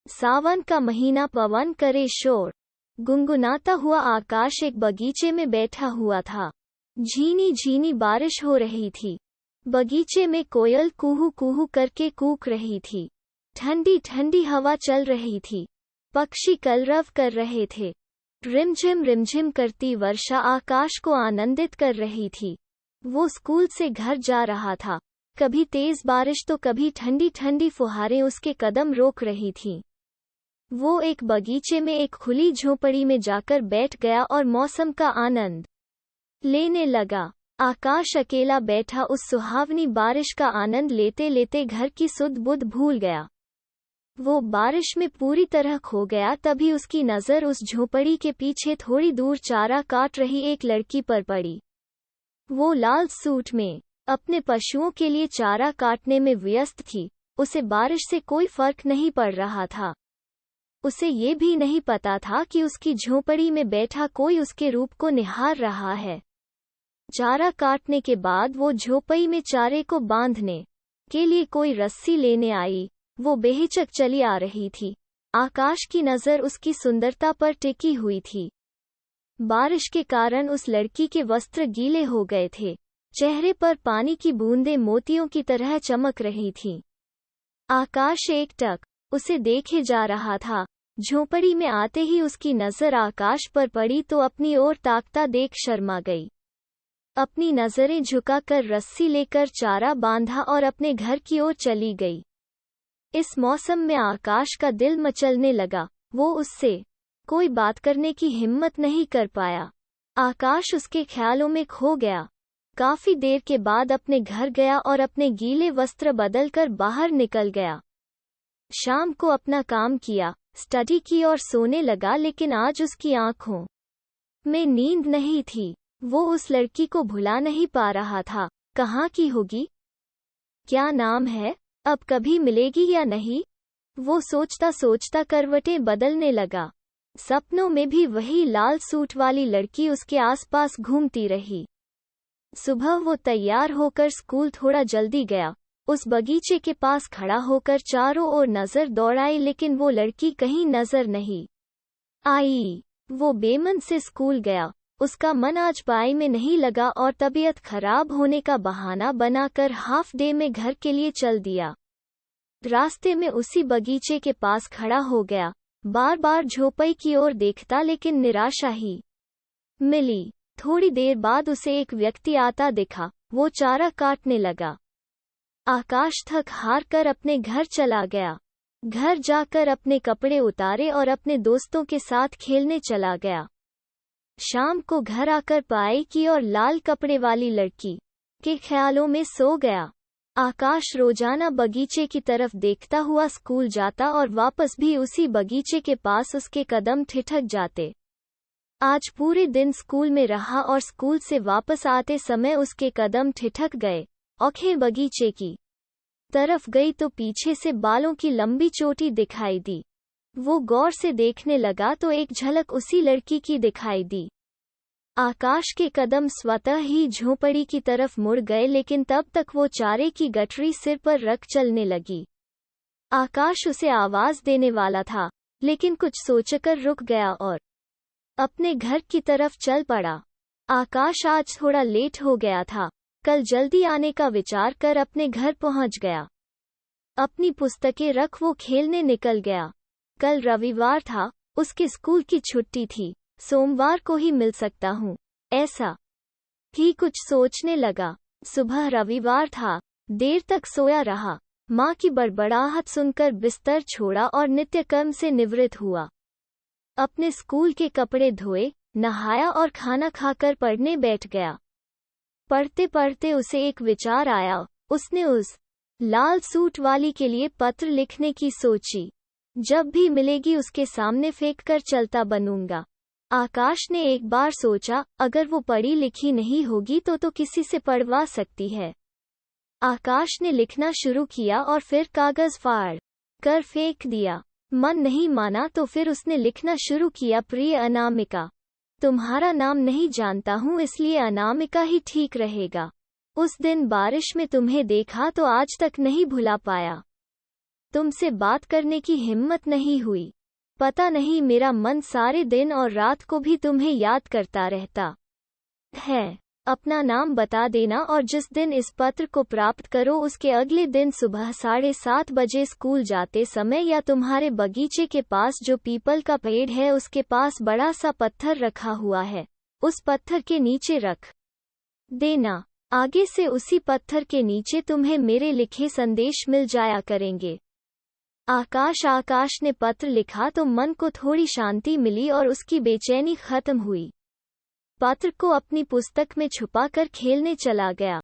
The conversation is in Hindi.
सावन का महीना, पवन करे शोर, गुनगुनाता हुआ आकाश एक बगीचे में बैठा हुआ था। झीनी झीनी बारिश हो रही थी। बगीचे में कोयल कूहू कूहू करके कूक रही थी। ठंडी ठंडी हवा चल रही थी। पक्षी कलरव कर रहे थे। रिमझिम करती वर्षा आकाश को आनंदित कर रही थी। वो स्कूल से घर जा रहा था। कभी तेज बारिश तो कभी ठंडी ठंडी फुहारें उसके कदम रोक रही थीं। वो एक बगीचे में एक खुली झोपड़ी में जाकर बैठ गया और मौसम का आनंद लेने लगा। आकाश अकेला बैठा उस सुहावनी बारिश का आनंद लेते लेते घर की सुध बुध भूल गया। वो बारिश में पूरी तरह खो गया। तभी उसकी नज़र उस झोपड़ी के पीछे थोड़ी दूर चारा काट रही एक लड़की पर पड़ी। वो लाल सूट में अपने पशुओं के लिए चारा काटने में व्यस्त थी। उसे बारिश से कोई फर्क नहीं पड़ रहा था। उसे ये भी नहीं पता था कि उसकी झोपड़ी में बैठा कोई उसके रूप को निहार रहा है। चारा काटने के बाद वो झोपड़ी में चारे को बांधने के लिए कोई रस्सी लेने आई। वो बेहिचक चली आ रही थी। आकाश की नज़र उसकी सुंदरता पर टिकी हुई थी। बारिश के कारण उस लड़की के वस्त्र गीले हो गए थे। चेहरे पर पानी की बूंदें मोतियों की तरह चमक रही थीं। आकाश एकटक उसे देखे जा रहा था। झोपड़ी में आते ही उसकी नज़र आकाश पर पड़ी तो अपनी ओर ताकता देख शर्मा गई। अपनी नज़रें झुकाकर रस्सी लेकर चारा बांधा और अपने घर की ओर चली गई। इस मौसम में आकाश का दिल मचलने लगा। वो उससे कोई बात करने की हिम्मत नहीं कर पाया। आकाश उसके ख्यालों में खो गया। काफी देर के बाद अपने घर गया और अपने गीले वस्त्र बदलकर बाहर निकल गया। शाम को अपना काम किया, स्टडी की और सोने लगा। लेकिन आज उसकी आंखों में नींद नहीं थी। वो उस लड़की को भुला नहीं पा रहा था। कहाँ की होगी? क्या नाम है? अब कभी मिलेगी या नहीं? वो सोचता सोचता करवटें बदलने लगा। सपनों में भी वही लाल सूट वाली लड़की उसके आसपास घूमती रही। सुबह वो तैयार होकर स्कूल थोड़ा जल्दी गया। उस बगीचे के पास खड़ा होकर चारों ओर नजर दौड़ाई, लेकिन वो लड़की कहीं नजर नहीं आई। वो बेमन से स्कूल गया। उसका मन आज पढ़ाई में नहीं लगा और तबीयत खराब होने का बहाना बनाकर हाफ डे में घर के लिए चल दिया। रास्ते में उसी बगीचे के पास खड़ा हो गया। बार बार झोपड़ी की ओर देखता, लेकिन निराशा ही मिली। थोड़ी देर बाद उसे एक व्यक्ति आता दिखा। वो चारा काटने लगा। आकाश थक हार कर अपने घर चला गया। घर जाकर अपने कपड़े उतारे और अपने दोस्तों के साथ खेलने चला गया। शाम को घर आकर पढ़ाई की और लाल कपड़े वाली लड़की के ख्यालों में सो गया। आकाश रोजाना बगीचे की तरफ देखता हुआ स्कूल जाता और वापस भी उसी बगीचे के पास उसके कदम ठिठक जाते। आज पूरे दिन स्कूल में रहा और स्कूल से वापस आते समय उसके कदम ठिठक गए। आंखें बगीचे की तरफ गई तो पीछे से बालों की लंबी चोटी दिखाई दी। वो गौर से देखने लगा तो एक झलक उसी लड़की की दिखाई दी। आकाश के कदम स्वतः ही झोपड़ी की तरफ मुड़ गए, लेकिन तब तक वो चारे की गठरी सिर पर रख चलने लगी। आकाश उसे आवाज देने वाला था, लेकिन कुछ सोचकर रुक गया और अपने घर की तरफ चल पड़ा। आकाश आज थोड़ा लेट हो गया था। कल जल्दी आने का विचार कर अपने घर पहुंच गया। अपनी पुस्तकें रख वो खेलने निकल गया। कल रविवार था, उसके स्कूल की छुट्टी थी। सोमवार को ही मिल सकता हूँ, ऐसा ही कुछ सोचने लगा। सुबह रविवार था। देर तक सोया रहा। माँ की बड़बड़ाहट सुनकर बिस्तर छोड़ा और नित्यकर्म से निवृत्त हुआ। अपने स्कूल के कपड़े धोए, नहाया और खाना खाकर पढ़ने बैठ गया। पढ़ते पढ़ते उसे एक विचार आया। उसने उस लाल सूट वाली के लिए पत्र लिखने की सोची। जब भी मिलेगी उसके सामने फेंक कर चलता बनूंगा। आकाश ने एक बार सोचा, अगर वो पढ़ी लिखी नहीं होगी तो किसी से पढ़वा सकती है। आकाश ने लिखना शुरू किया और फिर कागज फाड़ कर फेंक दिया। मन नहीं माना तो फिर उसने लिखना शुरू किया, प्रिय अनामिका, तुम्हारा नाम नहीं जानता हूँ, इसलिए अनामिका ही ठीक रहेगा। उस दिन बारिश में तुम्हें देखा तो आज तक नहीं भुला पाया। तुमसे बात करने की हिम्मत नहीं हुई। पता नहीं मेरा मन सारे दिन और रात को भी तुम्हें याद करता रहता है। अपना नाम बता देना और जिस दिन इस पत्र को प्राप्त करो उसके अगले दिन सुबह 7:30 बजे स्कूल जाते समय या तुम्हारे बगीचे के पास जो पीपल का पेड़ है उसके पास बड़ा सा पत्थर रखा हुआ है, उस पत्थर के नीचे रख देना। आगे से उसी पत्थर के नीचे तुम्हें मेरे लिखे संदेश मिल जाया करेंगे। आकाश ने पत्र लिखा तो मन को थोड़ी शांति मिली और उसकी बेचैनी खत्म हुई। पत्र को अपनी पुस्तक में छुपाकर खेलने चला गया।